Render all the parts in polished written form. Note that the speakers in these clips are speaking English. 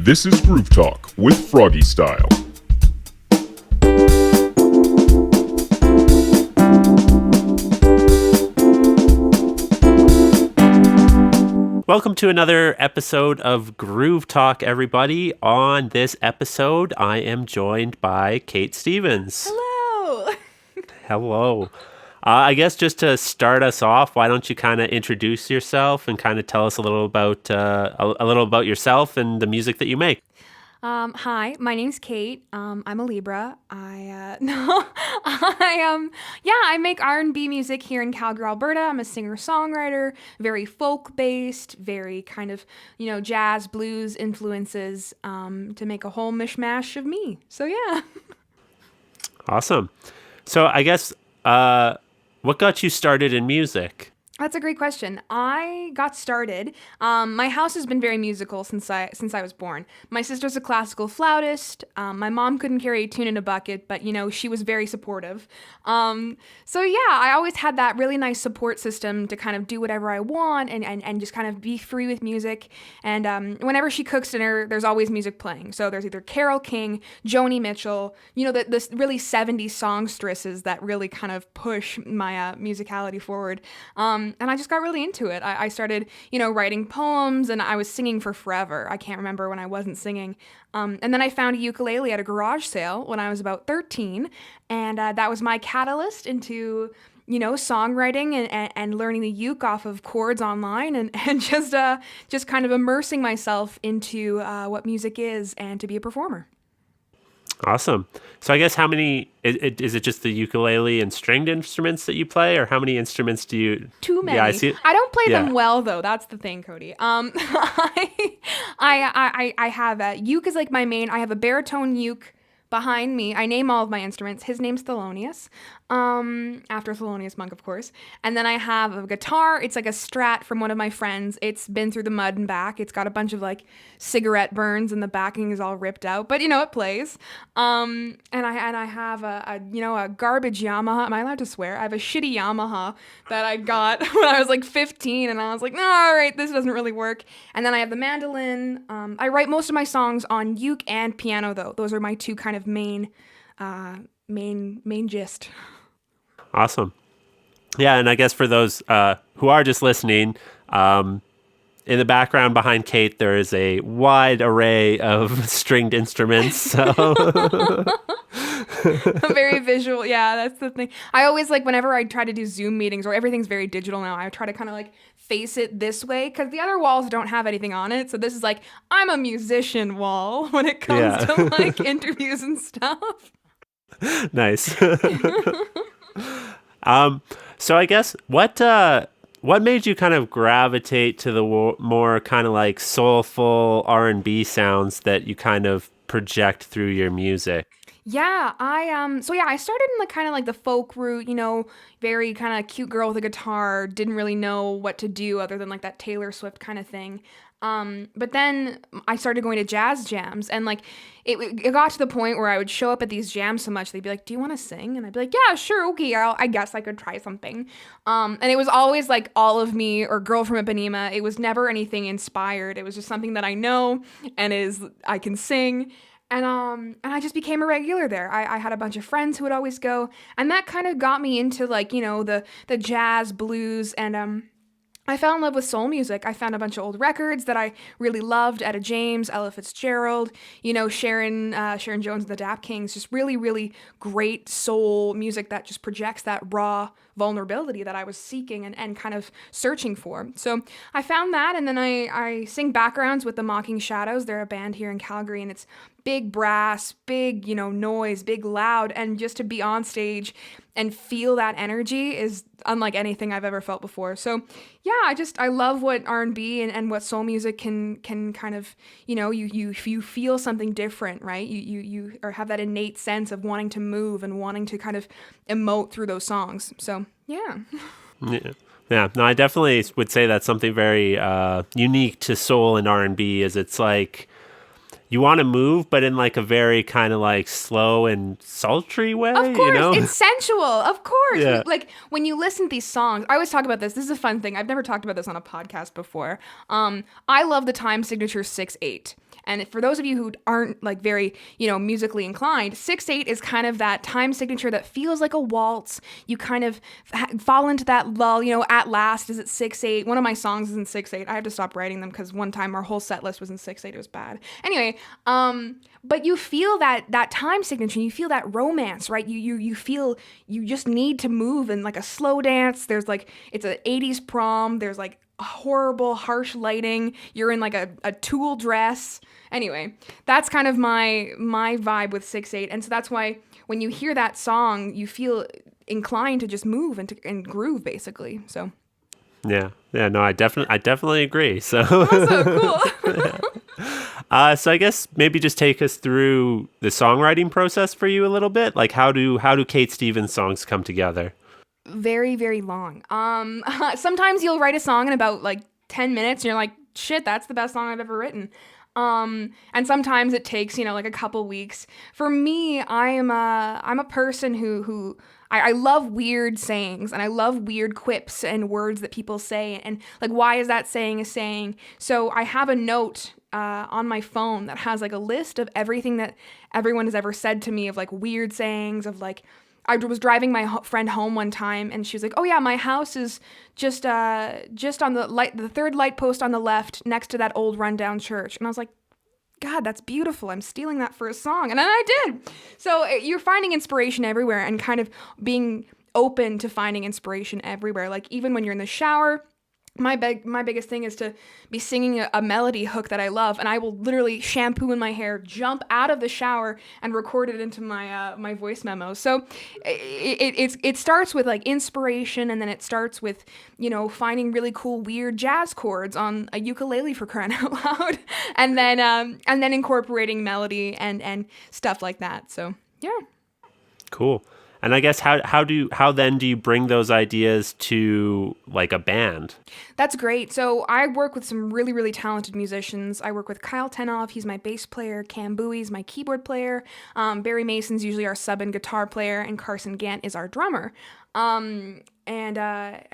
This is Groove Talk with Froggy Style. Welcome to another episode of Groove Talk, everybody. On this episode, I am joined by Kate Stevens. Hello. Hello. I guess just to start us off, why don't you kind of introduce yourself and kind of tell us a little about yourself and the music that you make. Hi, my name's Kate. I'm a Libra. I make R&B music here in Calgary, Alberta. I'm a singer-songwriter, very folk-based, very kind of, jazz, blues influences, to make a whole mishmash of me. So yeah. Awesome. So I guess, what got you started in music? That's a great question. I got started. My house has been very musical since I was born. My sister's a classical flautist. My mom couldn't carry a tune in a bucket, but she was very supportive. I always had that really nice support system to kind of do whatever I want and just kind of be free with music. And whenever she cooks dinner, there's always music playing. So there's either Carole King, Joni Mitchell, the really 70s songstresses that really kind of push my musicality forward. And I just got really into it. I started, writing poems, and I was singing for forever. I can't remember when I wasn't singing. And then I found a ukulele at a garage sale when I was about 13, and that was my catalyst into, songwriting and learning the uke off of chords online and just kind of immersing myself into what music is and to be a performer. Awesome. So I guess how many, is it just the ukulele and stringed instruments that you play, or how many instruments do you? Too many. Yeah, I see. I don't play them well, though. That's the thing, Cody. I have a uke is like my main. I have a baritone uke behind me. I name all of my instruments. His name's Thelonious, after Thelonious Monk, of course. And then I have a guitar. It's like a Strat from one of my friends. It's been through the mud and back. It's got a bunch of cigarette burns, and the backing is all ripped out. But it plays. And I have a garbage Yamaha. Am I allowed to swear? I have a shitty Yamaha that I got when I was 15, and I was like, no, all right, this doesn't really work. And then I have the mandolin. I write most of my songs on uke and piano, though. Those are my two kind of main gist. Awesome. Yeah, and I guess for those who are just listening, in the background behind Kate, there is a wide array of stringed instruments. So very visual. Yeah, that's the thing. I always whenever I try to do Zoom meetings, or everything's very digital now, I try to kind of face it this way, because the other walls don't have anything on it. So this is I'm a musician wall when it comes to interviews and stuff. Nice. So I guess what made you kind of gravitate to the more kind of soulful R&B sounds that you kind of project through your music? Yeah, I started in kind of the folk route, very kind of cute girl with a guitar, didn't really know what to do other than that Taylor Swift kind of thing. But then I started going to jazz jams, and it got to the point where I would show up at these jams so much, they'd be like, do you want to sing? And I'd be like, yeah, sure, okay, I guess I could try something. And it was always All of Me or Girl from Ipanema. It was never anything inspired. It was just something that I know and I can sing. And I just became a regular there. I had a bunch of friends who would always go, and that kind of got me into the jazz, blues, and I fell in love with soul music. I found a bunch of old records that I really loved. Etta James, Ella Fitzgerald, Sharon Jones and the Dap Kings. Just really, really great soul music that just projects that raw vulnerability that I was seeking and kind of searching for. So I found that, and then I sing backgrounds with the Mocking Shadows. They're a band here in Calgary, and it's big brass, big, noise, big loud, and just to be on stage and feel that energy is unlike anything I've ever felt before. So yeah, I love what R&B and what soul music can kind of, you feel something different, right? You or have that innate sense of wanting to move and wanting to kind of emote through those songs. So yeah. Yeah, no, I definitely would say that's something very unique to soul and R&B, is it's you want to move, but in a very kind of slow and sultry way. Of course, it's sensual. Of course. Yeah. When you listen to these songs, I always talk about this. This is a fun thing. I've never talked about this on a podcast before. I love the time signature 6/8. And for those of you who aren't like very, musically inclined, 6/8 is kind of that time signature that feels like a waltz. You kind of fall into that lull, at last is it 6/8. One of my songs is in 6/8. I have to stop writing them because one time our whole set list was in 6/8. It was bad. Anyway, but you feel that time signature, you feel that romance, right? You feel you just need to move in like a slow dance. There's like, it's an 80s prom. There's like horrible, harsh lighting. You're in like a tulle dress. Anyway, that's kind of my vibe with 6/8. And so that's why when you hear that song, you feel inclined to just move and groove, basically. So. Yeah. No, I definitely agree. So. Awesome, cool. So I guess maybe just take us through the songwriting process for you a little bit. Like how do Kate Stevens songs come together? Very, very long. Sometimes you'll write a song in about like 10 minutes and you're like, shit, that's the best song I've ever written. And sometimes it takes, like a couple weeks. For me, I'm a person who I love weird sayings and I love weird quips and words that people say and like, why is that saying a saying? So I have a note on my phone that has like a list of everything that everyone has ever said to me of like weird sayings of like, I was driving my friend home one time and she was like, oh yeah, my house is just on the third light post on the left next to that old rundown church. And I was like, God, that's beautiful. I'm stealing that for a song. And then I did. So you're finding inspiration everywhere and kind of being open to finding inspiration everywhere. Like even when you're in the shower, my biggest thing is to be singing a melody hook that I love, and I will literally shampoo in my hair, jump out of the shower, and record it into my voice memos. So it starts with like inspiration, and then it starts with finding really cool weird jazz chords on a ukulele for crying out loud, and then incorporating melody and stuff like that. So yeah, cool. And I guess how then do you bring those ideas to like a band? That's great. So I work with some really, really talented musicians. I work with Kyle Tenoff. He's my bass player. Cam Bowie's my keyboard player. Barry Mason's usually our sub and guitar player, and Carson Gant is our drummer. And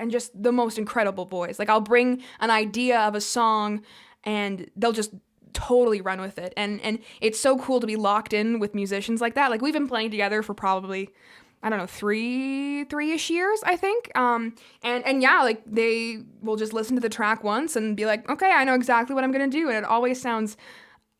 just the most incredible boys. Like I'll bring an idea of a song, and they'll just totally run with it. And it's so cool to be locked in with musicians like that. Like we've been playing together for probably, I don't know, three-ish years, I think. And yeah, like they will just listen to the track once and be like, okay, I know exactly what I'm going to do. And it always sounds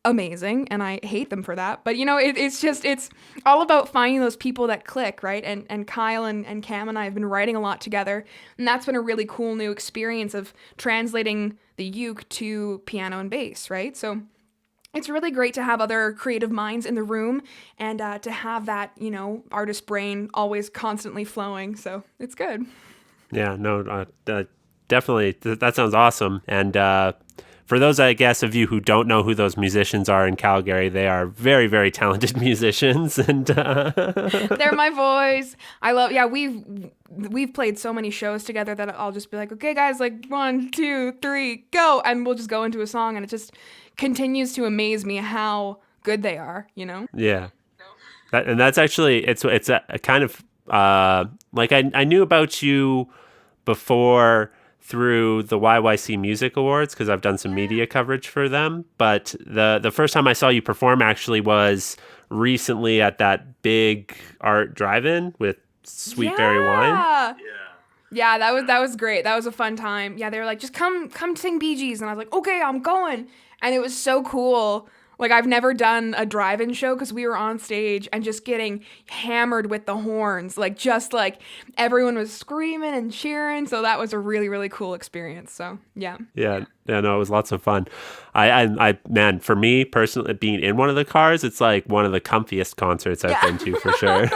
amazing. And I hate them for that. But it's all about finding those people that click, right? And Kyle and Cam and I have been writing a lot together. And that's been a really cool new experience of translating the uke to piano and bass, right? So it's really great to have other creative minds in the room and to have that, artist brain always constantly flowing. So it's good. Yeah, no, definitely. That sounds awesome. And for those, I guess, of you who don't know who those musicians are in Calgary, they are very, very talented musicians. And they're my boys. I love, yeah, we've played so many shows together that I'll just be like, okay, guys, like 1, 2, 3, go. And we'll just go into a song and it just continues to amaze me how good they are, Yeah. And that's actually, it's a kind of, like I knew about you before through the YYC Music Awards because I've done some media coverage for them. But the first time I saw you perform actually was recently at that big art drive-in with Sweet Berry Wine. Yeah, that was great. That was a fun time. Yeah, they were like, just come sing Bee Gees. And I was like, okay, I'm going. And it was so cool. Like, I've never done a drive-in show because we were on stage and just getting hammered with the horns. Like, just like everyone was screaming and cheering. So that was a really, really cool experience. So, yeah. Yeah, no, it was lots of fun. I man, for me personally, being in one of the cars, it's like one of the comfiest concerts I've been to for sure.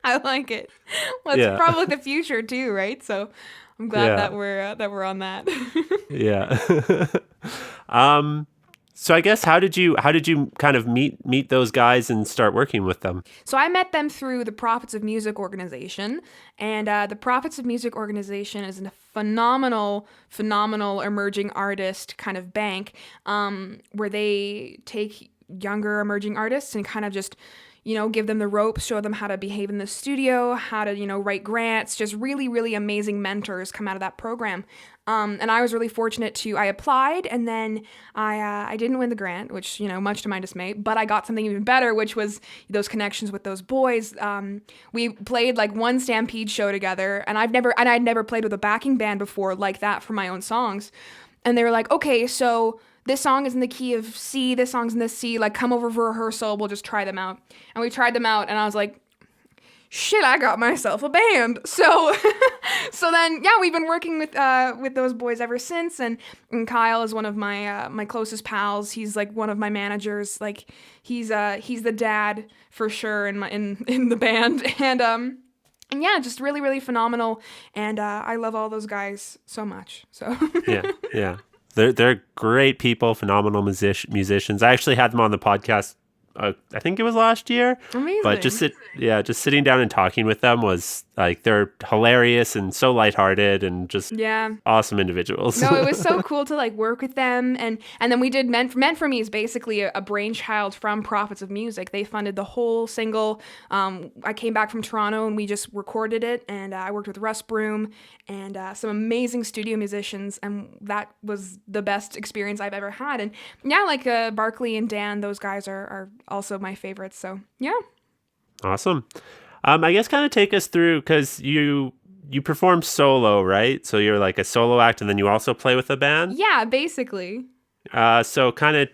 I like it. Well, it's probably the future too, right? So I'm glad that we're on that. Yeah. So I guess how did you kind of meet those guys and start working with them? So I met them through the Prophets of Music organization, and the Prophets of Music organization is a phenomenal emerging artist kind of bank, where they take younger emerging artists and kind of just give them the ropes, show them how to behave in the studio, how to, write grants. Just really, really amazing mentors come out of that program. And I was really fortunate I applied, and then I didn't win the grant, which, much to my dismay, but I got something even better, which was those connections with those boys. We played like one Stampede show together, and I'd never played with a backing band before like that for my own songs. And they were like, okay, so this song is in the key of C, this song's in the C, like come over for rehearsal, we'll just try them out. And we tried them out, and I was like, shit, I got myself a band. So then, yeah, we've been working with those boys ever since, and Kyle is one of my closest pals. He's like one of my managers. Like he's the dad for sure in the band, and yeah, just really, really phenomenal, and I love all those guys so much. So yeah. They're great people, phenomenal musicians. I actually had them on the podcast. I think it was last year. Amazing. But just sitting down and talking with them was like, they're hilarious and so lighthearted and just awesome individuals. No, it was so cool to like work with them, and then we did Meant for Me is basically a brainchild from Prophets of Music. They funded the whole single. I came back from Toronto and we just recorded it, and I worked with Russ Broom and some amazing studio musicians, and that was the best experience I've ever had. And yeah, like Barkley and Dan, those guys are also my favorites. So yeah. Awesome. I guess kind of take us through, because you perform solo, right? So you're like a solo act, and then you also play with a band? Yeah, basically. So kind of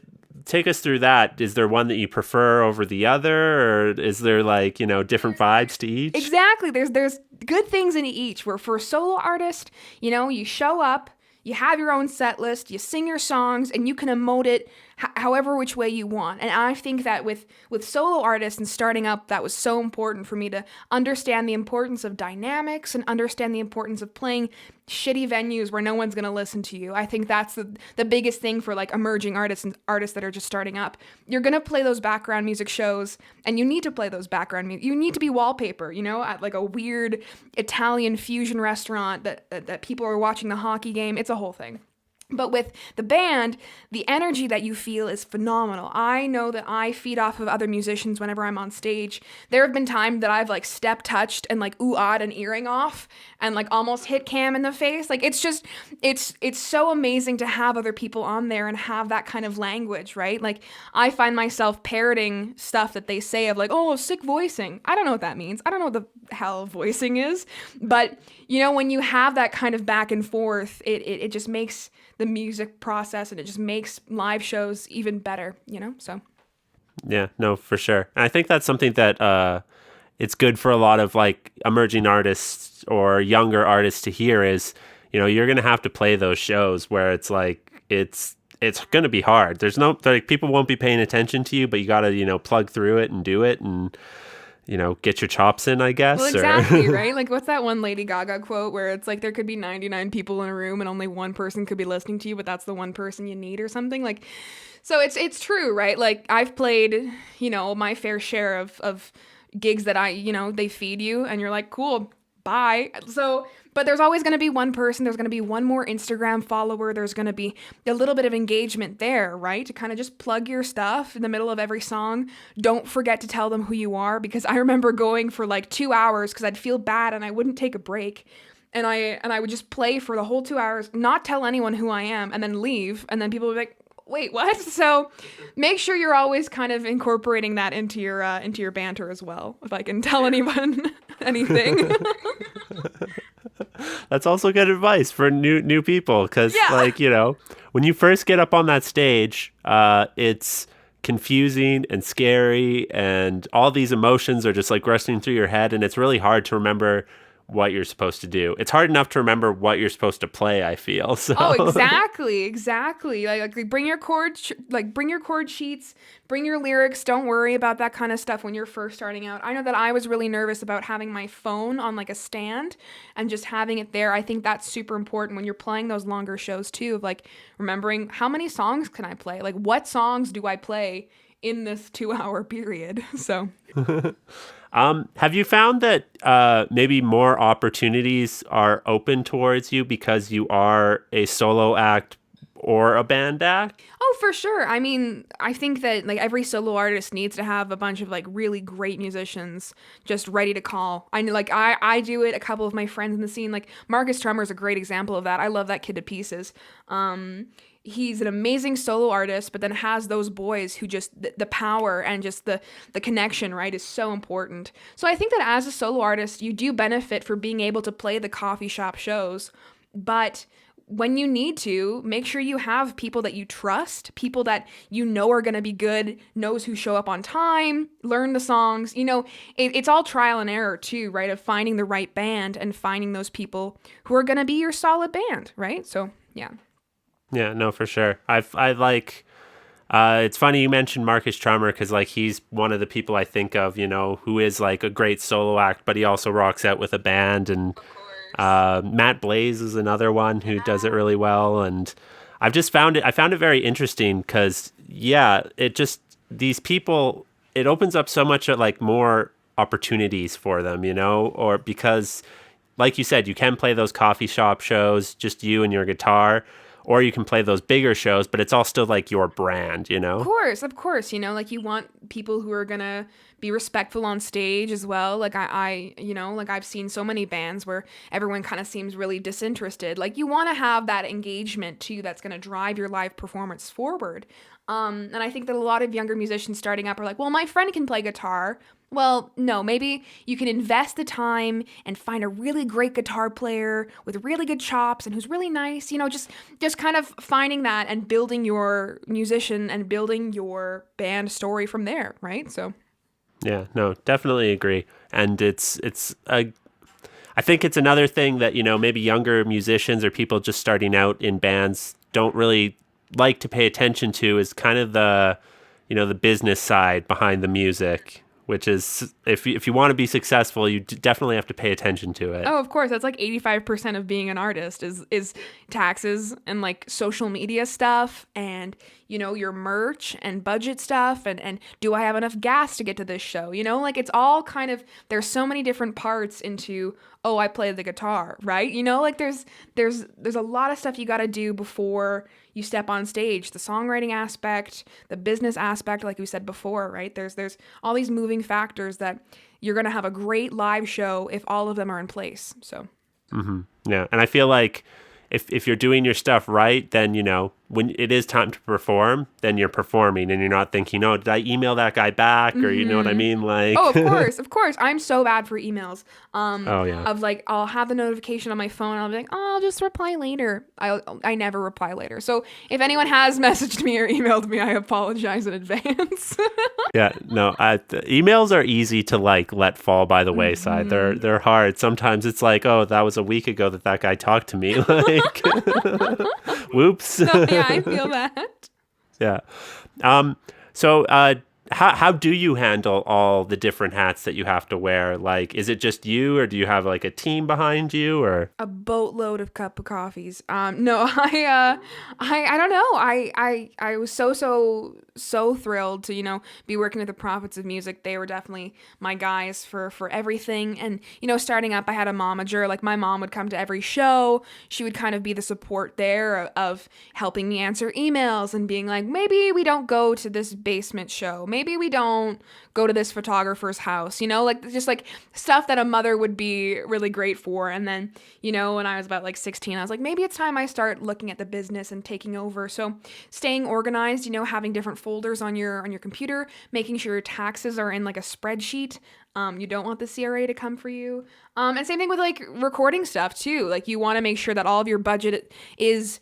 take us through that. Is there one that you prefer over the other, or is there like, different vibes to each? Exactly. There's good things in each, where for a solo artist, you show up, you have your own set list, you sing your songs, and you can emote it however which way you want. And I think that with solo artists and starting up, that was so important for me to understand the importance of dynamics and understand the importance of playing shitty venues where no one's going to listen to you. I think that's the biggest thing for like emerging artists and artists that are just starting up. You're going to play those background music shows, and you need to play those background music. You need to be wallpaper, at like a weird Italian fusion restaurant that people are watching the hockey game. It's a whole thing. But with the band, the energy that you feel is phenomenal. I know that I feed off of other musicians whenever I'm on stage. There have been times that I've like step touched and like ooh-ahhed an earring off and like almost hit Cam in the face. Like it's so amazing to have other people on there and have that kind of language, right? Like I find myself parroting stuff that they say of like, oh, sick voicing. I don't know what that means. I don't know what the hell voicing is. But when you have that kind of back and forth, it just makes the music process, and it just makes live shows even better, so. Yeah, no, for sure. And I think that's something that it's good for a lot of like emerging artists or younger artists to hear is, you're going to have to play those shows where it's like, it's going to be hard. There's no, like, people won't be paying attention to you, but you got to, plug through it and do it and, get your chops in, I guess. Well, exactly, right? Like, what's that one Lady Gaga quote where it's like there could be 99 people in a room and only one person could be listening to you, but that's the one person you need or something? Like, so it's true, right? Like, I've played, my fair share of gigs that they feed you and you're like, cool, bye. So, but there's always going to be one person, there's going to be one more Instagram follower, there's going to be a little bit of engagement there, right? To kind of just plug your stuff in the middle of every song. Don't forget to tell them who you are, because I remember going for like 2 hours because I'd feel bad and I wouldn't take a break. And I would just play for the whole 2 hours, not tell anyone who I am, and then leave. And then people would be like, wait, what? So make sure you're always kind of incorporating that into your banter as well, if I can tell anyone anything. That's also good advice for new people, because when you first get up on that stage, it's confusing and scary, and all these emotions are just like rushing through your head, and it's really hard to remember what you're supposed to do. It's hard enough to remember what you're supposed to play, I feel. So. Oh, exactly. Like bring your chord sheets, bring your lyrics. Don't worry about that kind of stuff when you're first starting out. I know that I was really nervous about having my phone on like a stand and just having it there. I think that's super important when you're playing those longer shows too, of like remembering how many songs can I play? Like what songs do I play in this 2-hour period? So. Have you found that maybe more opportunities are open towards you because you are a solo act or a band act? Oh, for sure. I mean, I think that like every solo artist needs to have a bunch of like really great musicians just ready to call. I know, like I do it. A couple of my friends in the scene, like Marcus Trummer is a great example of that. I love that kid to pieces. He's an amazing solo artist, but then has those boys who just the power and just the connection, right, is so important. So I think that as a solo artist, you do benefit for being able to play the coffee shop shows, but when you need to, make sure you have people that you trust, people that you know are going to be good, knows who show up on time, learn the songs. You know, it's all trial and error too, right? Of finding the right band and finding those people who are going to be your solid band, right? So, yeah. Yeah, no, for sure. I like, it's funny you mentioned Marcus Trummer because like he's one of the people I think of, you know, who is like a great solo act, but he also rocks out with a band. And Matt Blaze is another one who does it really well. And I found it very interesting because, yeah, it just, these people, it opens up so much like more opportunities for them, you know, or because like you said, you can play those coffee shop shows, just you and your guitar, or you can play those bigger shows, but it's all still like your brand, you know? Of course, you know, like you want people who are gonna be respectful on stage as well. Like I you know, like I've seen so many bands where everyone kind of seems really disinterested. Like you want to have that engagement too that's gonna drive your live performance forward. And I think that a lot of younger musicians starting up are like, well, my friend can play guitar. Well, no, maybe you can invest the time and find a really great guitar player with really good chops and who's really nice, you know, just kind of finding that and building your musician and building your band story from there, right? So yeah, no, definitely agree. And I think it's another thing that, you know, maybe younger musicians or people just starting out in bands don't really like to pay attention to is kind of the, you know, the business side behind the music, which is if you want to be successful, you definitely have to pay attention to it. Oh, of course. That's like 85% of being an artist is taxes and like social media stuff and, you know, your merch and budget stuff and do I have enough gas to get to this show? You know, like it's all kind of, there's so many different parts into, oh, I play the guitar, right? You know, like there's a lot of stuff you got to do before you step on stage. The songwriting aspect, the business aspect, like we said before, right? There's all these moving factors that you're going to have a great live show if all of them are in place. So, yeah. And I feel like if you're doing your stuff right, then, you know, when it is time to perform, then you're performing and you're not thinking, oh, did I email that guy back? Or you know what I mean? Like, oh, of course. I'm so bad for emails. Oh, yeah. Of like, I'll have the notification on my phone. And I'll be like, oh, I'll just reply later. I never reply later. So if anyone has messaged me or emailed me, I apologize in advance. Yeah, no, emails are easy to like let fall by the wayside. They're hard. Sometimes it's like, oh, that was a week ago that guy talked to me. Like, whoops. No, yeah, I feel that. Yeah. So how do you handle all the different hats that you have to wear? Like, is it just you, or do you have like a team behind you, or a boatload of cup of coffees? No, I don't know. I was so thrilled to, you know, be working with the Prophets of Music. They were definitely my guys for everything. And, you know, starting up, I had a momager. Like my mom would come to every show. She would kind of be the support there of helping me answer emails and being like, maybe we don't go to this basement show. Maybe we don't go to this photographer's house, you know, like just like stuff that a mother would be really great for. And then, you know, when I was about like 16, I was like, maybe it's time I start looking at the business and taking over. So staying organized, you know, having different folders on your computer, making sure your taxes are in like a spreadsheet. You don't want the CRA to come for you. And same thing with like recording stuff too. Like you want to make sure that all of your budget is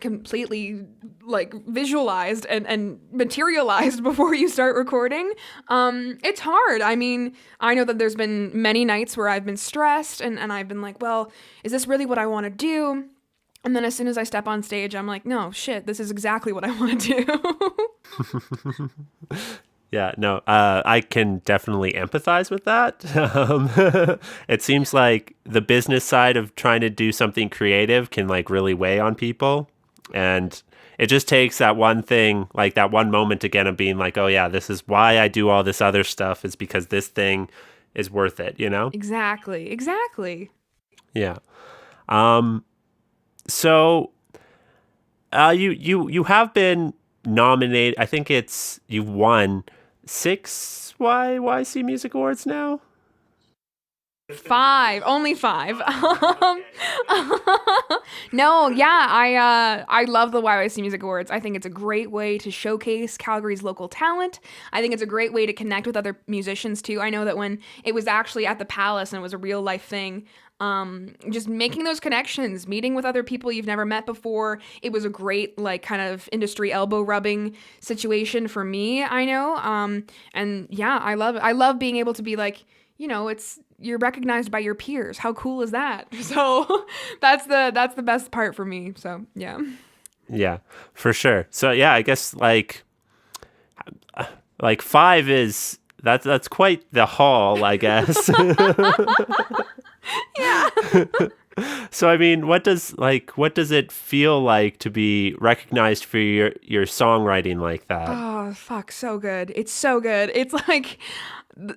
completely like visualized and materialized before you start recording. It's hard. I mean, I know that there's been many nights where I've been stressed and I've been like, well, is this really what I want to do? And then as soon as I step on stage, I'm like, no, shit, this is exactly what I want to do. Yeah, no, I can definitely empathize with that. It seems like the business side of trying to do something creative can like really weigh on people. And it just takes that one thing, like that one moment again of being like, oh yeah, this is why I do all this other stuff, is because this thing is worth it, you know? Exactly. Yeah. So You have been nominated. I think you've won 6 YYC Music Awards now. 5, only 5. No, yeah, I love the YYC Music Awards. I think it's a great way to showcase Calgary's local talent. I think it's a great way to connect with other musicians too. I know that when it was actually at the Palace and it was a real life thing, just making those connections, meeting with other people you've never met before. It was a great, like, kind of industry elbow rubbing situation for me, I know. And yeah, I love it. I love being able to be like, you're recognized by your peers. How cool is that? So that's the best part for me. So yeah. Yeah, for sure. So yeah, I guess like 5 is that's quite the haul, I guess. Yeah. So I mean, what does it feel like to be recognized for your songwriting like that? Oh, fuck, so good. It's so good. It's like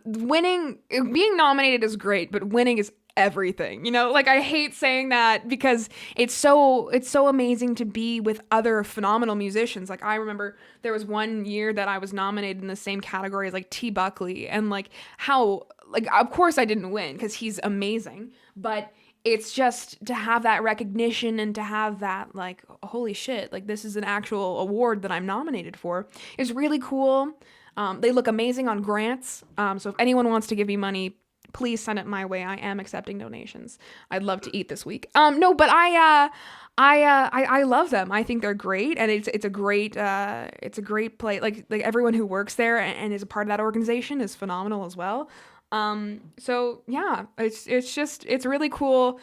winning, being nominated is great, but winning is everything. Like, I hate saying that because it's so amazing to be with other phenomenal musicians. Like, I remember there was one year that I was nominated in the same category as like T. Buckley, and like how, like, of course I didn't win because he's amazing, but it's just to have that recognition and to have that, like, holy shit, like, this is an actual award that I'm nominated for, is really cool. They look amazing on grants. So if anyone wants to give me money, please send it my way. I am accepting donations. I'd love to eat this week. No, but I love them. I think they're great, and it's a great play. Like everyone who works there and is a part of that organization is phenomenal as well. So yeah, it's really cool.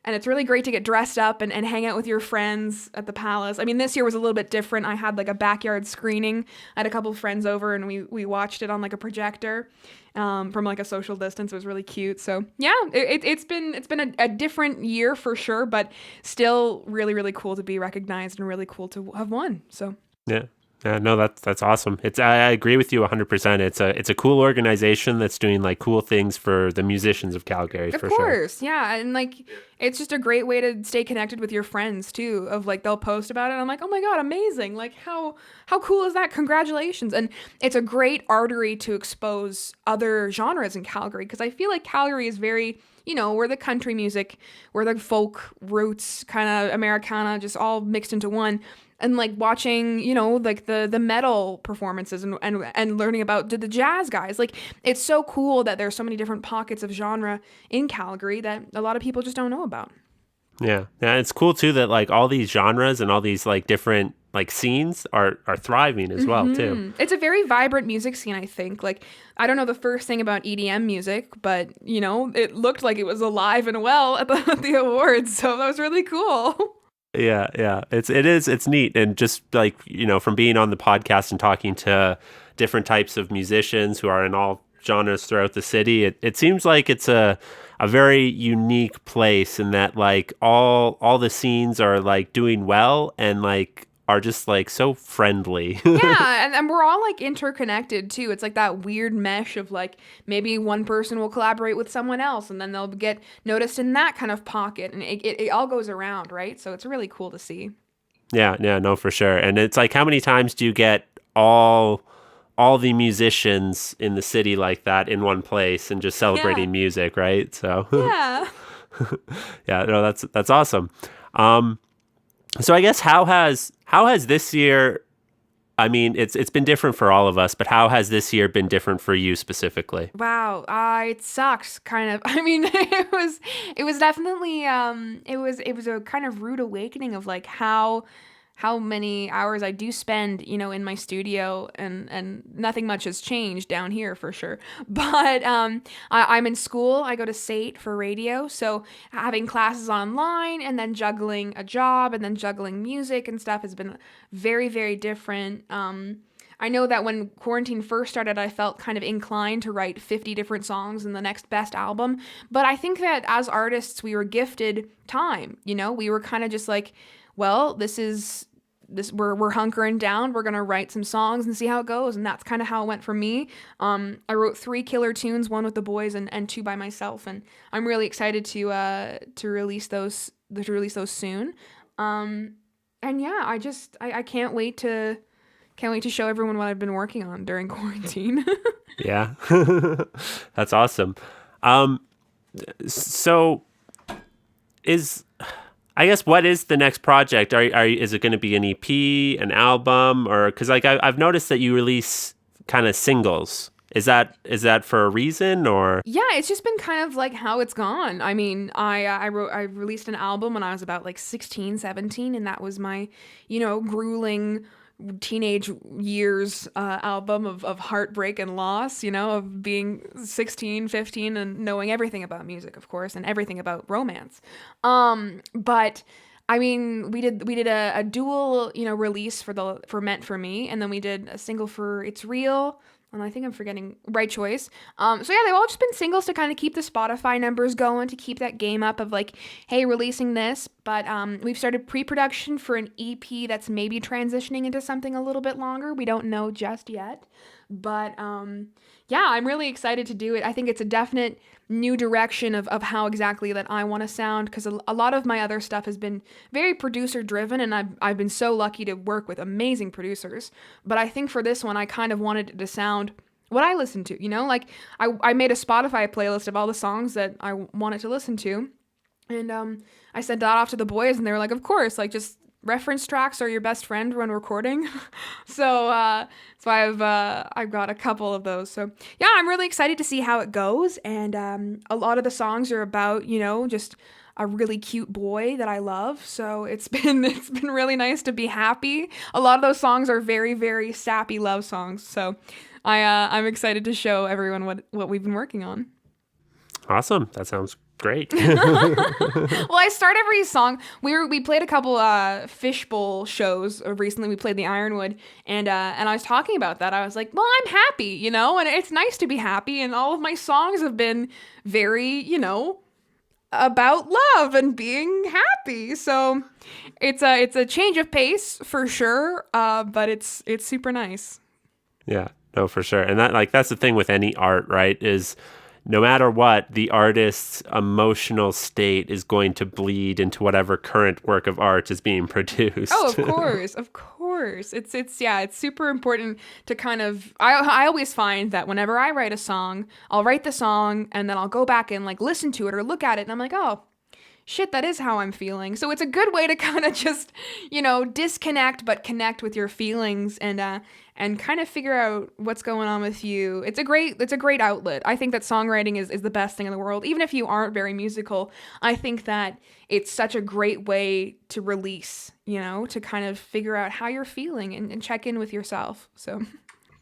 And it's really great to get dressed up and hang out with your friends at the Palace. I mean, this year was a little bit different. I had like a backyard screening. I had a couple of friends over and we watched it on like a projector from like a social distance. It was really cute. So yeah, it's been a different year for sure, but still really, really cool to be recognized and really cool to have won. So yeah. Yeah, no, that's awesome. I agree with you 100%. It's a cool organization that's doing like cool things for the musicians of Calgary, for sure. Of course, yeah, and like it's just a great way to stay connected with your friends too. Of like they'll post about it, and I'm like, oh my god, amazing! Like how cool is that? Congratulations! And it's a great artery to expose other genres in Calgary, because I feel like Calgary is very, we're the country music, we're the folk roots, kind of Americana, just all mixed into one. And like watching, like the metal performances and learning about the jazz guys. Like, it's so cool that there's so many different pockets of genre in Calgary that a lot of people just don't know about. Yeah. Yeah. It's cool too that like all these genres and all these like different like scenes are thriving as well too. It's a very vibrant music scene, I think. Like, I don't know the first thing about EDM music, but it looked like it was alive and well at the awards. So that was really cool. Yeah. It's neat. And just like, from being on the podcast and talking to different types of musicians who are in all genres throughout the city, it seems like it's a very unique place in that like all the scenes are like doing well and like are just like so friendly. Yeah, and we're all like interconnected too. It's like that weird mesh of like maybe one person will collaborate with someone else and then they'll get noticed in that kind of pocket, and it all goes around, right? So it's really cool to see. Yeah, no, for sure. And it's like, how many times do you get all the musicians in the city like that in one place and just celebrating music, right? So yeah. Yeah, no, that's awesome. So I guess how has this year, I mean, it's been different for all of us, but how has this year been different for you specifically? Wow, it sucks, kind of. I mean, it was definitely it was a kind of rude awakening of like how many hours I do spend, in my studio, and nothing much has changed down here for sure. But I'm in school. I go to SAIT for radio, so having classes online and then juggling a job and then juggling music and stuff has been very, very different. I know that when quarantine first started, I felt kind of inclined to write 50 different songs in the next best album. But I think that as artists, we were gifted time. We were kind of just like, well, we're hunkering down. We're gonna write some songs and see how it goes, and that's kind of how it went for me. I wrote 3 killer tunes, 1 with the boys and 2 by myself, and I'm really excited to release those soon. And yeah, I can't wait to show everyone what I've been working on during quarantine. Yeah. That's awesome. So I guess what is the next project? Is it going to be an EP, an album, or because like I've noticed that you release kind of singles. Is that for a reason or? Yeah, it's just been kind of like how it's gone. I mean, I released an album when I was about like 16, 17, and that was my, grueling teenage years album of heartbreak and loss, of being 16, 15 and knowing everything about music, of course, and everything about romance. But I mean, we did a dual, release for Meant for Me, and then we did a single for It's Real. And I think I'm forgetting Right Choice. So yeah, they've all just been singles to kind of keep the Spotify numbers going, to keep that game up of like, hey, releasing this. But we've started pre-production for an EP that's maybe transitioning into something a little bit longer. We don't know just yet. But yeah, I'm really excited to do it. I think it's a definite new direction of how exactly that I want to sound, because a lot of my other stuff has been very producer driven, and I've been so lucky to work with amazing producers. But I think for this one, I kind of wanted it to sound what I listen to, like I made a Spotify playlist of all the songs that I wanted to listen to. And I sent that off to the boys, and they were like, of course, like just reference tracks are your best friend when recording. so I've got a couple of those. So yeah, I'm really excited to see how it goes. And a lot of the songs are about, just a really cute boy that I love. So it's been really nice to be happy. A lot of those songs are very, very sappy love songs. So I'm excited to show everyone what we've been working on. Awesome. That sounds great. Well, I start every song. We played a couple fishbowl shows recently. We played the Ironwood, and I was talking about that. I was like, well, I'm happy, and it's nice to be happy. And all of my songs have been very, about love and being happy. So it's a change of pace for sure. But it's super nice. Yeah, no, for sure. And that's the thing with any art, right? Is no matter what, the artist's emotional state is going to bleed into whatever current work of art is being produced. Oh, of course, of course. It's super important to kind of. I always find that whenever I write a song, I'll write the song and then I'll go back and like listen to it or look at it, and I'm like, oh, shit, that is how I'm feeling. So it's a good way to kind of just, disconnect but connect with your feelings and kind of figure out what's going on with you. It's a great outlet. I think that songwriting is the best thing in the world. Even if you aren't very musical, I think that it's such a great way to release, to kind of figure out how you're feeling and check in with yourself. So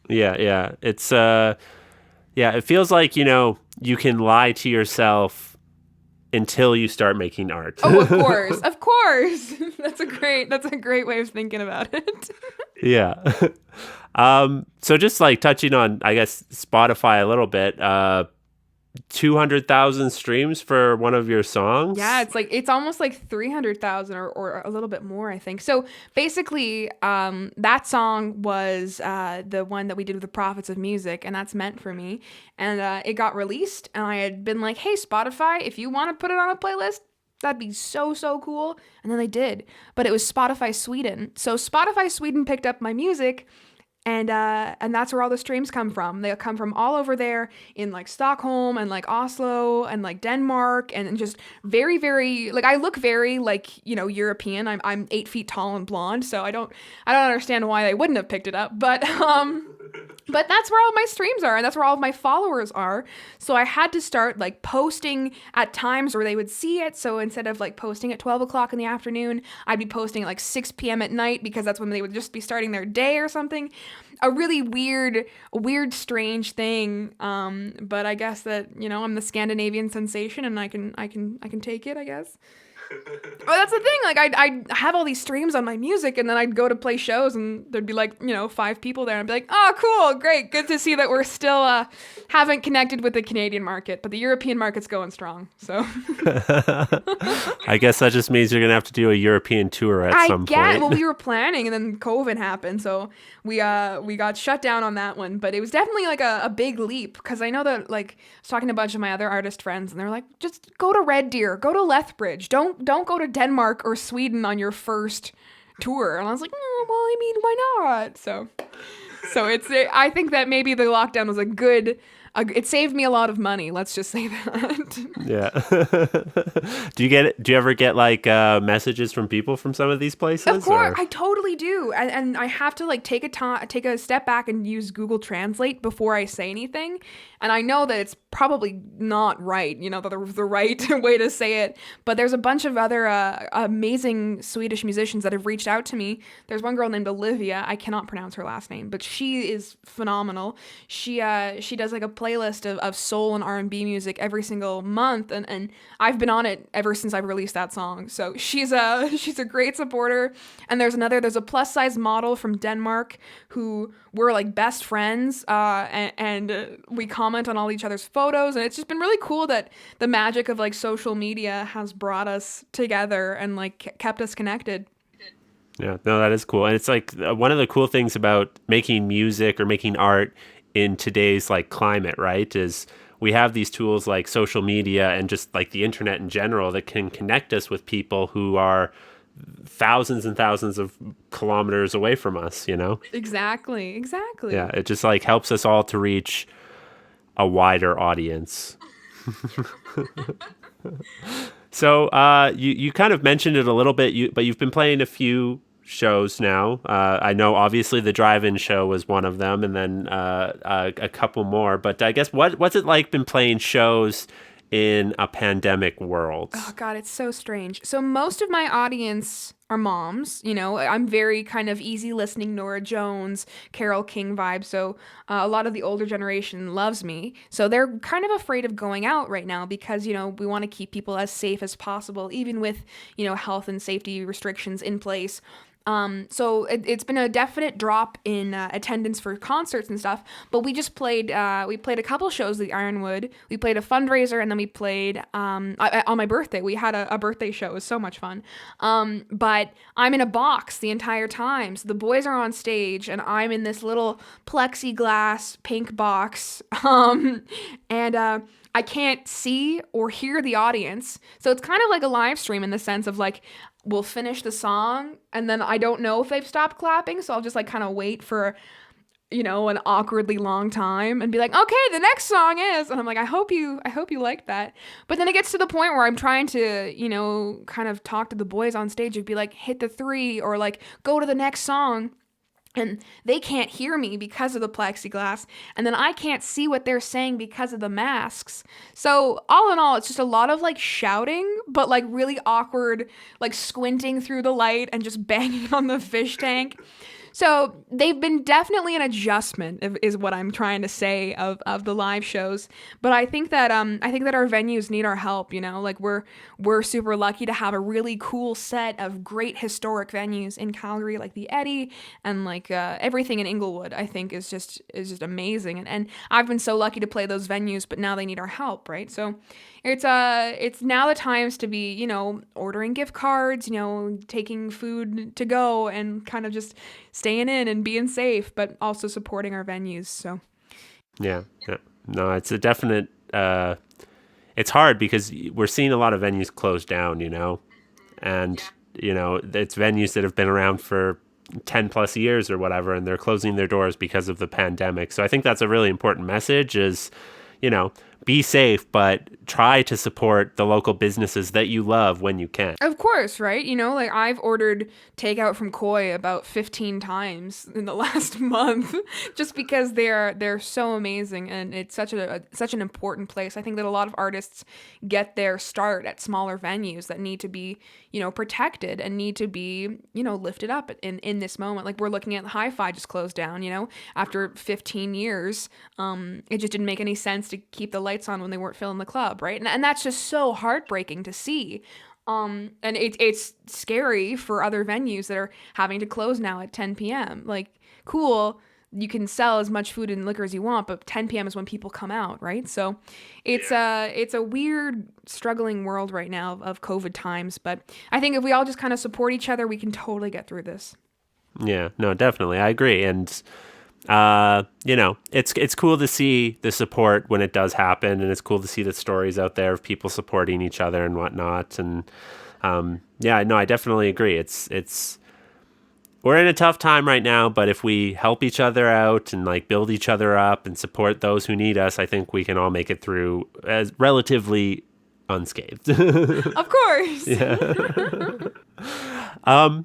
yeah. It's it feels like, you can lie to yourself until you start making art. Oh, of course. That's a great way of thinking about it. Yeah. So just like touching on, I guess, Spotify a little bit, 200,000 streams for one of your songs. Yeah, it's almost like 300,000 or a little bit more, I think. So basically, that song was the one that we did with the Prophets of Music, and that's Meant for Me. And it got released, and I had been like, hey, Spotify, if you want to put it on a playlist, that'd be so cool. And then they did. But it was Spotify Sweden. So Spotify Sweden picked up my music, and that's where all the streams come from. They come from all over there in like Stockholm and like Oslo and like Denmark, and just very, very, like, I look very like, European. I'm 8 feet tall and blonde, so I don't understand why they wouldn't have picked it up. But that's where all my streams are, and that's where all of my followers are. So I had to start like posting at times where they would see it. So instead of like posting at 12 o'clock in the afternoon, I'd be posting at like 6 p.m. at night, because that's when they would just be starting their day or something. A really weird, strange thing. But I guess that, I'm the Scandinavian sensation, and I can take it, I guess. Well, that's the thing. Like, I'd have all these streams on my music, and then I'd go to play shows, and there'd be like, 5 people there, and I'd be like, oh, cool, great, good to see that we're still haven't connected with the Canadian market, but the European market's going strong. So I guess that just means you're gonna have to do a European tour at some point. Well, we were planning, and then COVID happened, so we got shut down on that one. But it was definitely like a big leap, because I know that, like, I was talking to a bunch of my other artist friends, and they're like, just go to Red Deer, go to Lethbridge, don't go to Denmark or Sweden on your first tour. And I was like, well, I mean, why not? So I think that maybe the lockdown was it saved me a lot of money. Let's just say that. Yeah. Do you ever get like messages from people from some of these places? Of course, I totally do, and I have to like take a step back and use Google Translate before I say anything. And I know that it's probably not right, the right way to say it. But there's a bunch of other amazing Swedish musicians that have reached out to me. There's one girl named Olivia. I cannot pronounce her last name, but she is phenomenal. She does like a playlist of soul and R&B music every single month, and I've been on it ever since I've released that song. So she's a great supporter. And there's a plus size model from Denmark who we're like best friends, and we comment on all each other's photos, and it's just been really cool that the magic of like social media has brought us together and like kept us connected. Yeah, no, that is cool. And it's like one of the cool things about making music or making art in today's like climate, right, is we have these tools like social media and just like the internet in general that can connect us with people who are thousands and thousands of kilometers away from us, Exactly. Yeah, it just like helps us all to reach a wider audience. So you kind of mentioned it a little bit, but you've been playing a few shows now. I know obviously the drive-in show was one of them, and then a couple more. But I guess what's it like been playing shows in a pandemic world? Oh God, it's so strange. So most of my audience are moms. I'm very kind of easy listening Nora Jones, Carole King vibe. So a lot of the older generation loves me. So they're kind of afraid of going out right now because, we want to keep people as safe as possible, even with, health and safety restrictions in place. So it's been a definite drop in attendance for concerts and stuff, but we just played a couple shows at the Ironwood. We played a fundraiser, and then we played on my birthday. We had a birthday show. It was so much fun. But I'm in a box the entire time. So the boys are on stage, and I'm in this little plexiglass pink box. And I can't see or hear the audience. So it's kind of like a live stream in the sense of like, we'll finish the song and then I don't know if they've stopped clapping. So I'll just like kind of wait for, an awkwardly long time and be like, okay, the next song is, and I'm like, I hope you like that. But then it gets to the point where I'm trying to, kind of talk to the boys on stage and be like, hit the 3 or like go to the next song. And they can't hear me because of the plexiglass. And then I can't see what they're saying because of the masks. So all in all, it's just a lot of like shouting, but like really awkward, like squinting through the light and just banging on the fish tank. So they've been definitely an adjustment, is what I'm trying to say of the live shows. But I think that our venues need our help. Like we're super lucky to have a really cool set of great historic venues in Calgary, like the Eddie and like everything in Inglewood. I think is just amazing. And I've been so lucky to play those venues, but now they need our help, right? So it's now the times to be, ordering gift cards, taking food to go and kind of just staying in and being safe, but also supporting our venues. So yeah. No, it's a definite it's hard because we're seeing a lot of venues close down, and it's venues that have been around for 10 plus years or whatever, and they're closing their doors because of the pandemic. So I think that's a really important message is, be safe, but try to support the local businesses that you love when you can. Of course, right? Like I've ordered takeout from Koi about 15 times in the last month just because they're so amazing, and it's such an important place. I think that a lot of artists get their start at smaller venues that need to be, protected and need to be, lifted up in this moment. Like we're looking at Hi-Fi just closed down, after 15 years. It just didn't make any sense to keep the lights on when they weren't filling the club, right? And that's just so heartbreaking to see. And it's scary for other venues that are having to close now at 10 p.m. Like, cool, you can sell as much food and liquor as you want, but 10 p.m. is when people come out, right? So it's a weird, struggling world right now of COVID times. But I think if we all just kind of support each other, we can totally get through this. Yeah, no, definitely. I agree. And it's cool to see the support when it does happen, and it's cool to see the stories out there of people supporting each other and whatnot. And I definitely agree. It's we're in a tough time right now, but if we help each other out and like build each other up and support those who need us, I think we can all make it through as relatively unscathed. Of course.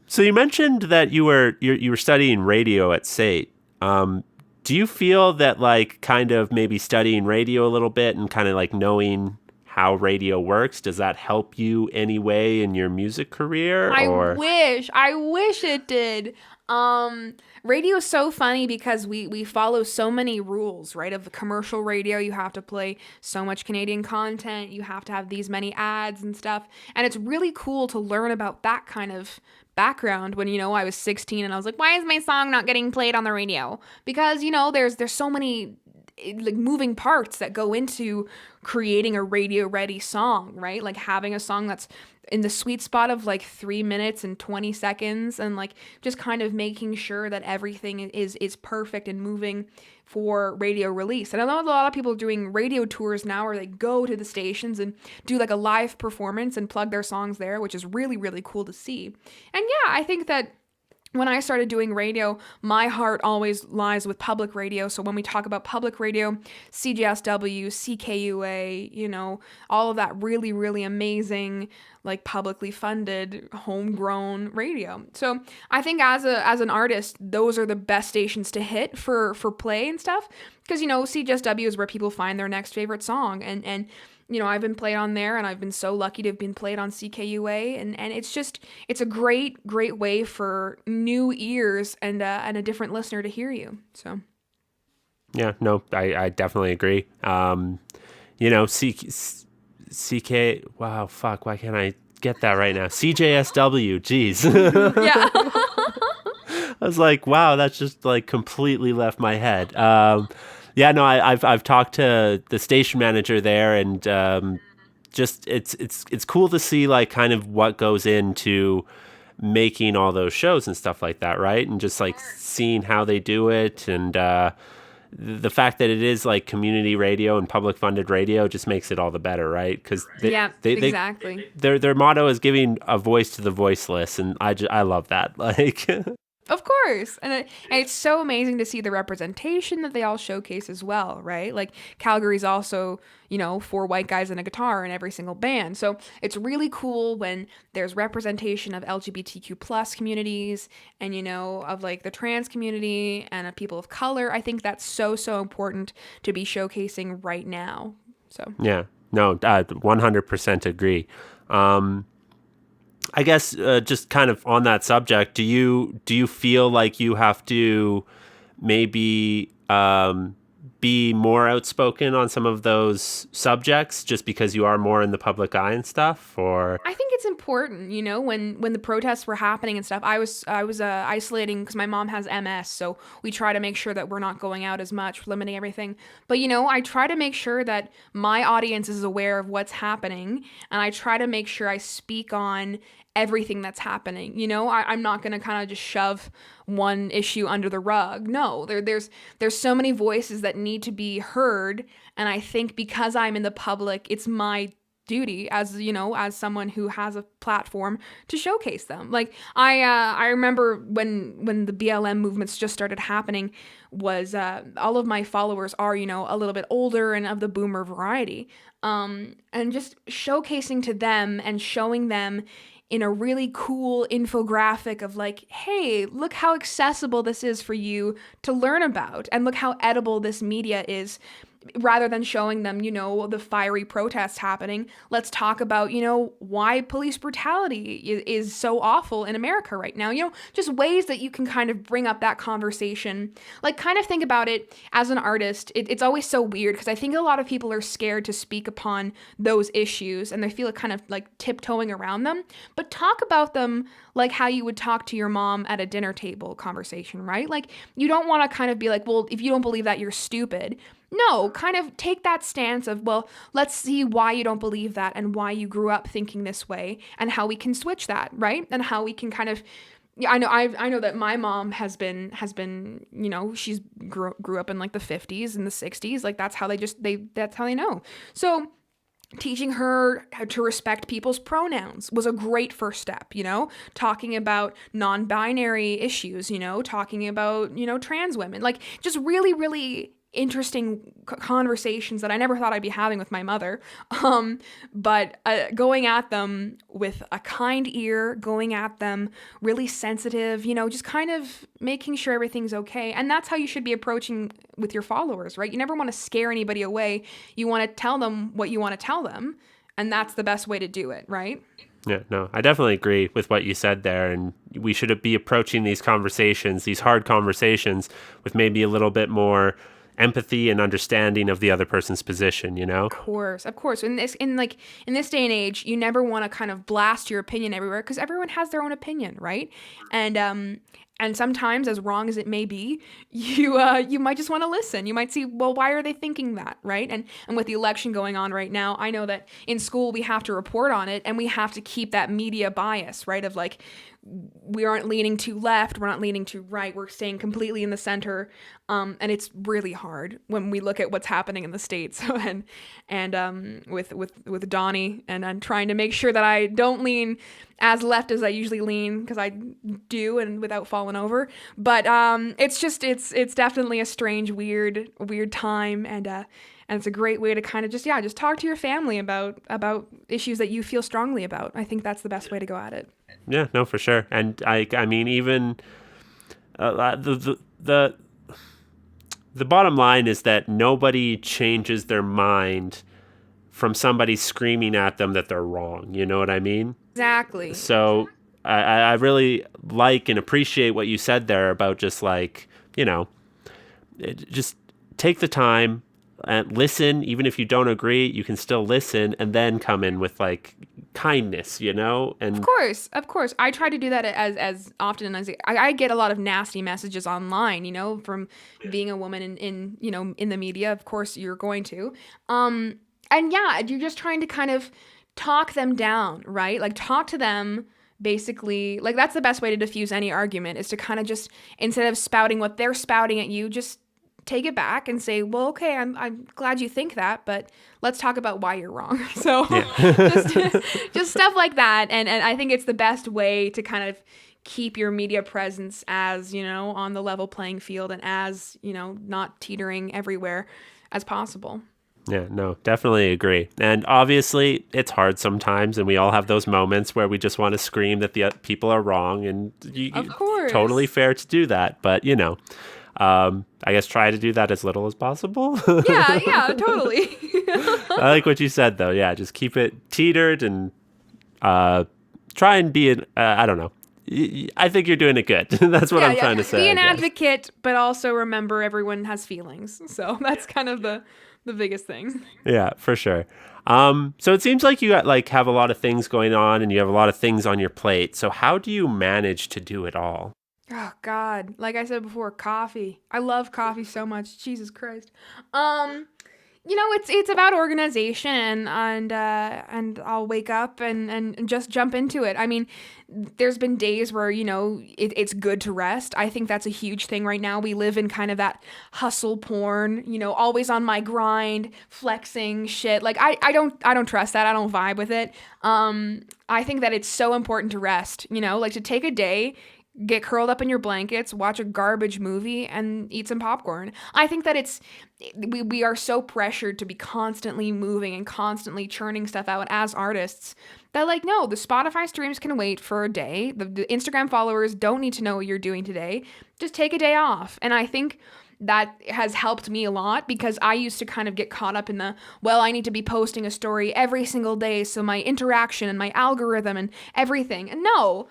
So you mentioned that you were studying radio at SAIT. Do you feel that like kind of maybe studying radio a little bit and kind of like knowing how radio works, does that help you any way in your music career? I wish it did. Radio is so funny because we follow so many rules, right? Of the commercial radio, you have to play so much Canadian content, you have to have these many ads and stuff. And it's really cool to learn about that kind of background when, I was 16 and I was like, why is my song not getting played on the radio? Because, there's so many like moving parts that go into creating a radio ready song, right? Like having a song that's in the sweet spot of like 3 minutes and 20 seconds and like just kind of making sure that everything is perfect and moving for radio release. And I know a lot of people doing radio tours now where they go to the stations and do like a live performance and plug their songs there, which is really, really cool to see. And yeah, I think that when I started doing radio, my heart always lies with public radio. So when we talk about public radio, CJSW, CKUA, all of that really, really amazing, like publicly funded, homegrown radio. So I think as an artist, those are the best stations to hit for play and stuff. Because, CJSW is where people find their next favorite song. And I've been played on there and I've been so lucky to have been played on CKUA and it's a great, great way for new ears and a different listener to hear you. So. Yeah, no, I definitely agree. CK, wow, fuck, why can't I get that right now? CJSW, geez. Yeah. I was like, wow, that's just like completely left my head. Yeah, no, I've talked to the station manager there, and just it's cool to see like kind of what goes into making all those shows and stuff like that, right? And just like seeing how they do it, and the fact that it is like community radio and public funded radio just makes it all the better, right? Because exactly. Their motto is giving a voice to the voiceless, and I love that, like. Of course. And it's so amazing to see the representation that they all showcase as well, right? Like Calgary's also, 4 white guys and a guitar in every single band. So it's really cool when there's representation of LGBTQ plus communities and, of like the trans community and of people of color. I think that's so, so important to be showcasing right now. So yeah, no, 100% agree. I guess just kind of on that subject, do you feel like you have to maybe be more outspoken on some of those subjects just because you are more in the public eye and stuff? Or I think it's important, when the protests were happening and stuff. I was isolating because my mom has MS, so we try to make sure that we're not going out as much, limiting everything. But I try to make sure that my audience is aware of what's happening, and I try to make sure I speak on everything that's happening. I'm not going to kind of just shove one issue under the rug. No, there's so many voices that need to be heard. And I think because I'm in the public, it's my duty as someone who has a platform to showcase them. Like I remember when the BLM movements just started happening was all of my followers are, a little bit older and of the boomer variety. And just showcasing to them and showing them in a really cool infographic of like, hey, look how accessible this is for you to learn about, and look how edible this media is. Rather than showing them, the fiery protests happening, let's talk about, why police brutality is so awful in America right now. Just ways that you can kind of bring up that conversation. Like, kind of think about it as an artist. It's always so weird because I think a lot of people are scared to speak upon those issues and they feel kind of like tiptoeing around them. But talk about them like how you would talk to your mom at a dinner table conversation, right? Like, you don't want to kind of be like, well, if you don't believe that, you're stupid. No, kind of take that stance of, well, let's see why you don't believe that and why you grew up thinking this way and how we can switch that, right? And how we can kind of, I know that my mom has been, she's grew up in like the 50s and the 60s. Like that's how that's how they know. So teaching her how to respect people's pronouns was a great first step, talking about non-binary issues, talking about, trans women, like just really, really interesting conversations that I never thought I'd be having with my mother. But going at them with a kind ear, going at them really sensitive, just kind of making sure everything's okay. And that's how you should be approaching with your followers, right? You never want to scare anybody away. You want to tell them what you want to tell them. And that's the best way to do it, right? Yeah, no, I definitely agree with what you said there. And we should be approaching these conversations, these hard conversations, with maybe a little bit more empathy and understanding of the other person's position, Of course. In this day and age, you never want to kind of blast your opinion everywhere because everyone has their own opinion, right? And sometimes, as wrong as it may be, you might just want to listen. You might see, well, why are they thinking that, right? And with the election going on right now, I know that in school we have to report on it and we have to keep that media bias, right? Of like, we aren't leaning too left, we're not leaning too right, we're staying completely in the center, and it's really hard when we look at what's happening in the States and with Donnie, and I'm trying to make sure that I don't lean as left as I usually lean, because I do, and without falling over, but it's definitely a strange, weird time, and it's a great way to kind of just talk to your family about issues that you feel strongly about. I think that's the best way to go at it. Yeah, no, for sure. And I mean, even the bottom line is that nobody changes their mind from somebody screaming at them that they're wrong. You know what I mean? Exactly. So I really like and appreciate what you said there about just like, just take the time and listen. Even if you don't agree, you can still listen and then come in with like kindness, And of course, I try to do that as often as I get a lot of nasty messages online, from being a woman in the media. Of course, you're going to, and yeah, you're just trying to kind of talk them down, right? Like talk to them. Basically, like that's the best way to diffuse any argument, is to kind of just, instead of spouting what they're spouting at you, just take it back and say, well, okay, I'm glad you think that, but let's talk about why you're wrong. So just stuff like that. And I think it's the best way to kind of keep your media presence as, on the level playing field and as, not teetering everywhere as possible. Yeah, no, definitely agree. And obviously it's hard sometimes, and we all have those moments where we just want to scream that the people are wrong, and of course, totally fair to do that. But, I guess try to do that as little as possible. Yeah, totally. I like what you said, though. Yeah, just keep it teetered and try and be I don't know. I think you're doing it good. That's what I'm trying to say. Be an advocate, but also remember everyone has feelings. So that's kind of the biggest thing. Yeah, for sure. So it seems like you have a lot of things going on and you have a lot of things on your plate. So how do you manage to do it all? Oh God, like I said before, coffee. I love coffee so much. Jesus Christ. It's about organization and I'll wake up and just jump into it. I mean, there's been days where, it's good to rest. I think that's a huge thing right now. We live in kind of that hustle porn, always on my grind, flexing shit. Like I don't trust that. I don't vibe with it. I think that it's so important to rest, like to take a day, get curled up in your blankets, watch a garbage movie, and eat some popcorn. I think that we are so pressured to be constantly moving and constantly churning stuff out as artists that, like, no, the Spotify streams can wait for a day. The Instagram followers don't need to know what you're doing today. Just take a day off. And I think that has helped me a lot, because I used to kind of get caught up in I need to be posting a story every single day, so my interaction and my algorithm and everything. And no,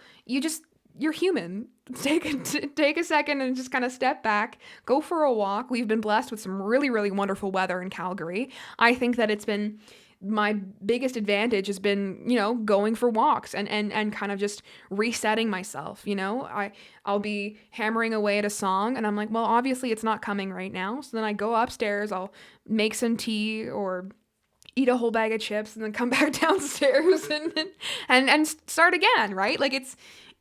you're human. Take a second and just kind of step back, go for a walk. We've been blessed with some really, really wonderful weather in Calgary. I think that it's been my biggest advantage has been, going for walks and kind of just resetting myself. I'll be hammering away at a song and I'm like, well, obviously it's not coming right now. So then I go upstairs, I'll make some tea or eat a whole bag of chips and then come back downstairs and start again, right? Like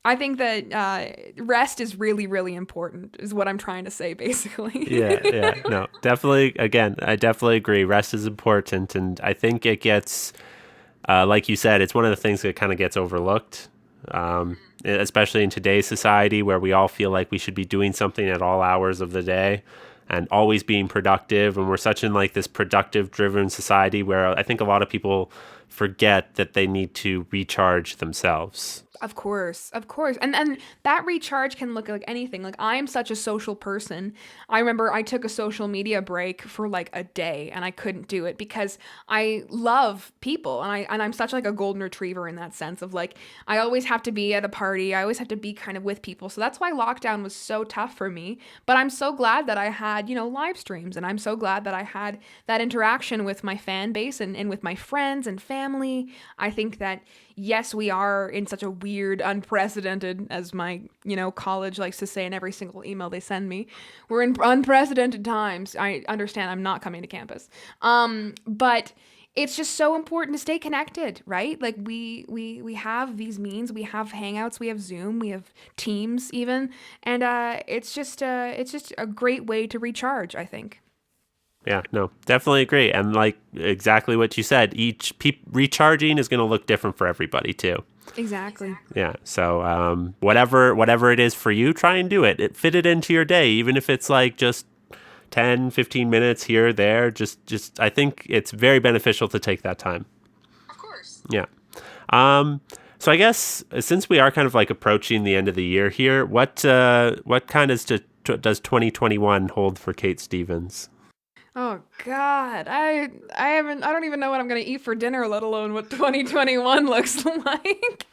I think that rest is really, really important, is what I'm trying to say, basically. Yeah. No, definitely. Again, I definitely agree. Rest is important. And I think it gets, like you said, it's one of the things that kind of gets overlooked, especially in today's society where we all feel like we should be doing something at all hours of the day and always being productive. And we're such in like this productive driven society where I think a lot of people forget that they need to recharge themselves. Of course. And that recharge can look like anything. Like, I am such a social person. I remember I took a social media break for like a day and I couldn't do it because I love people and I'm such like a golden retriever in that sense of like, I always have to be at a party. I always have to be kind of with people. So that's why lockdown was so tough for me. But I'm so glad that I had, live streams, and I'm so glad that I had that interaction with my fan base and with my friends and family. I think that yes, we are in such a weird, unprecedented, as my, college likes to say in every single email they send me, we're in unprecedented times. I understand I'm not coming to campus. But it's just so important to stay connected, right? Like we have these means, we have Hangouts, we have Zoom, we have Teams even. And it's just a great way to recharge, I think. Yeah, no, definitely agree. And like exactly what you said, recharging is going to look different for everybody too. Exactly. Yeah. So whatever it is for you, try and do it. Fit it into your day, even if it's like just 10, 15 minutes here or there. Just I think it's very beneficial to take that time. Of course. Yeah. So I guess since we are kind of like approaching the end of the year here, what kind of does 2021 hold for Kate Stevens? Oh God, I don't even know what I'm gonna eat for dinner, let alone what 2021 looks like.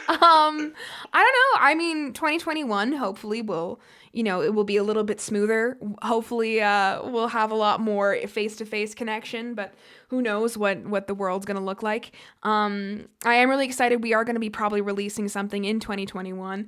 I don't know. I mean, 2021 hopefully will, it will be a little bit smoother. Hopefully, we'll have a lot more face-to-face connection, but who knows what the world's gonna look like. I am really excited. We are gonna be probably releasing something in 2021.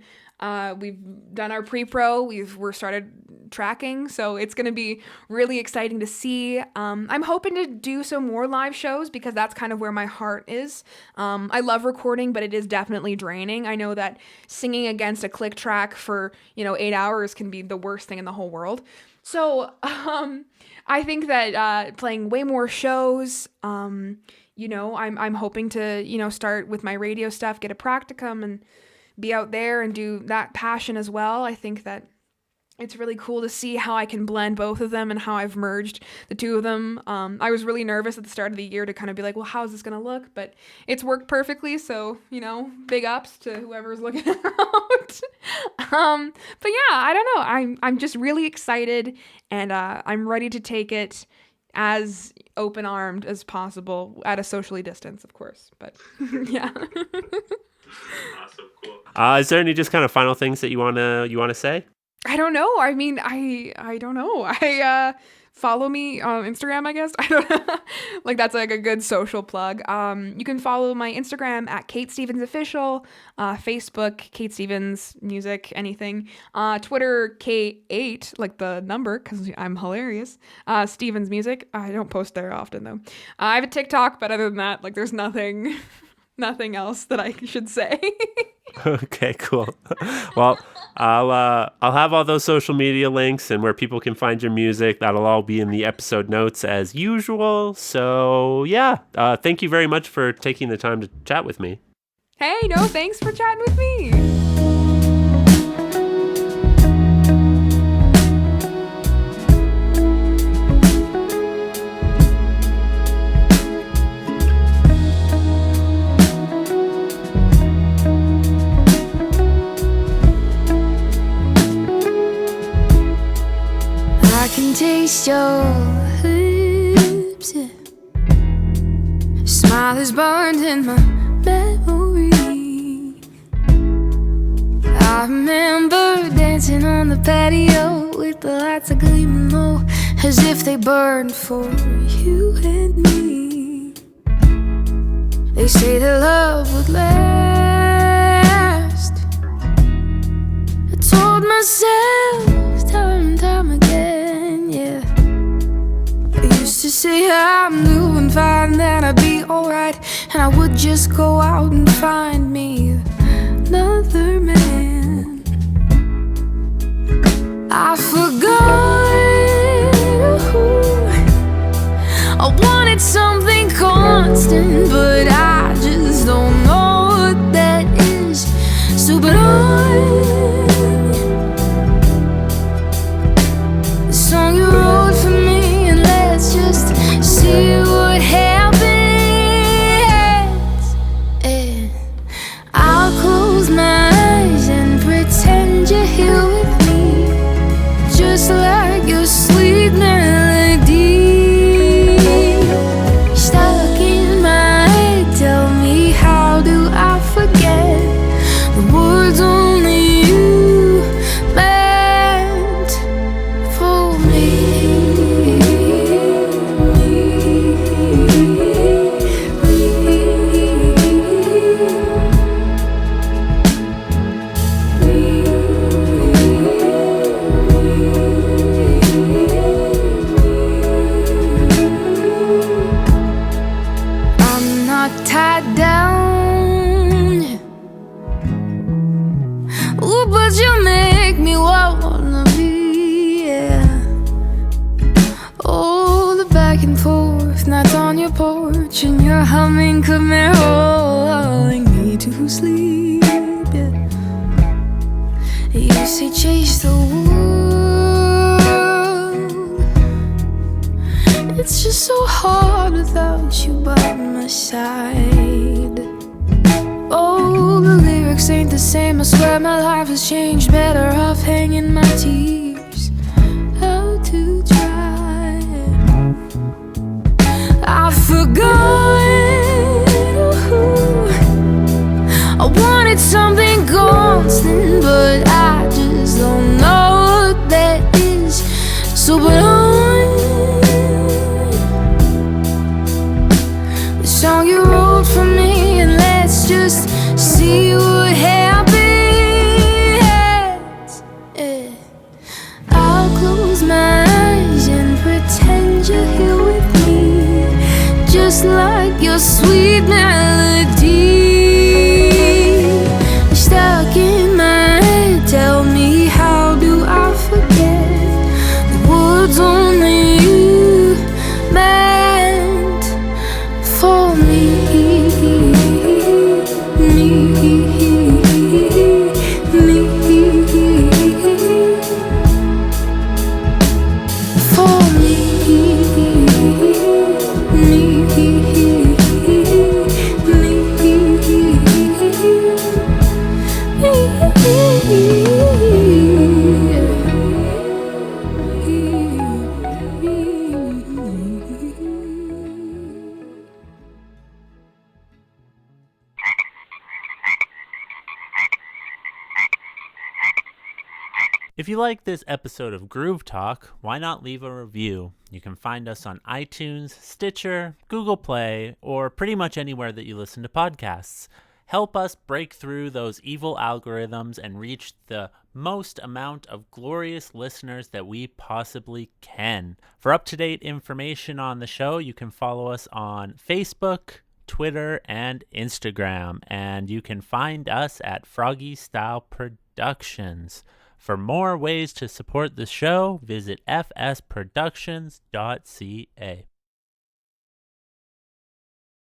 We've done our pre-pro, we're started tracking, so it's going to be really exciting to see. I'm hoping to do some more live shows because that's kind of where my heart is. I love recording, but it is definitely draining. I know that singing against a click track for, 8 hours can be the worst thing in the whole world. So, I think that, playing way more shows, I'm hoping to, start with my radio stuff, get a practicum and be out there and do that passion as well. I think that it's really cool to see how I can blend both of them and how I've merged the two of them. I was really nervous at the start of the year to kind of be like, well, how's this going to look? But it's worked perfectly. So, big ups to whoever's looking out. But yeah, I don't know. I'm just really excited and I'm ready to take it as open-armed as possible at a socially distance, of course. But yeah. Awesome, cool. Is there any just kind of final things that you wanna say? I don't know. I mean, I don't know. I follow me on Instagram, I guess. I don't know. Like, that's like a good social plug. You can follow my Instagram at Kate Stevens Official, Facebook Kate Stevens Music, anything. Twitter K8, like the number, because I'm hilarious. Stevens Music. I don't post there often though. I have a TikTok, but other than that, like, there's nothing else that I should say. Okay, cool. Well, I'll have all those social media links and where people can find your music. That'll all be in the episode notes as usual. So yeah, thank you very much for taking the time to chat with me. Hey, no, thanks for chatting with me. Taste your lips, yeah. Smile is burned in my memory. I remember dancing on the patio with the lights are gleaming low, as if they burned for you and me. They say that love would last. I told myself time and time again, yeah. I used to say I'm doing fine, that I'd be alright, and I would just go out and find me another man. I forgot. I wanted something constant, but I just don't know what that is. So, but the song you wrote for me, and let's just see what happens. And I'll close my eyes and pretend you're here with me, just like your sweet melody. Stuck in my head, tell me, how do I forget the words only you meant for me? I'm not tied down. Ooh, but you make me wanna be, yeah. Oh, the back and forth, nights on your porch, and you're humming Camaro, lulling me to sleep, yeah. You say chase the world. It's just so hard without you by my side. Oh, the lyrics ain't the same. I swear my life has changed. Better off hanging my tears out to dry. I forgot. I wanted something constant, but I just don't know what that is. So, but the song you wrote for me, and let's just see what happens. Yeah. I'll close my eyes and pretend you're here with me, just like your sweet melody. You're stuck in my head, tell me, how do I forget the words only you meant for me? If you like this episode of Groove Talk, why not leave a review? You can find us on iTunes, Stitcher, Google Play, or pretty much anywhere that you listen to podcasts. Help us break through those evil algorithms and reach the most amount of glorious listeners that we possibly can. For up-to-date information on the show, you can follow us on Facebook, Twitter, and Instagram. And you can find us at Froggy Style Productions. For more ways to support the show, visit fsproductions.ca.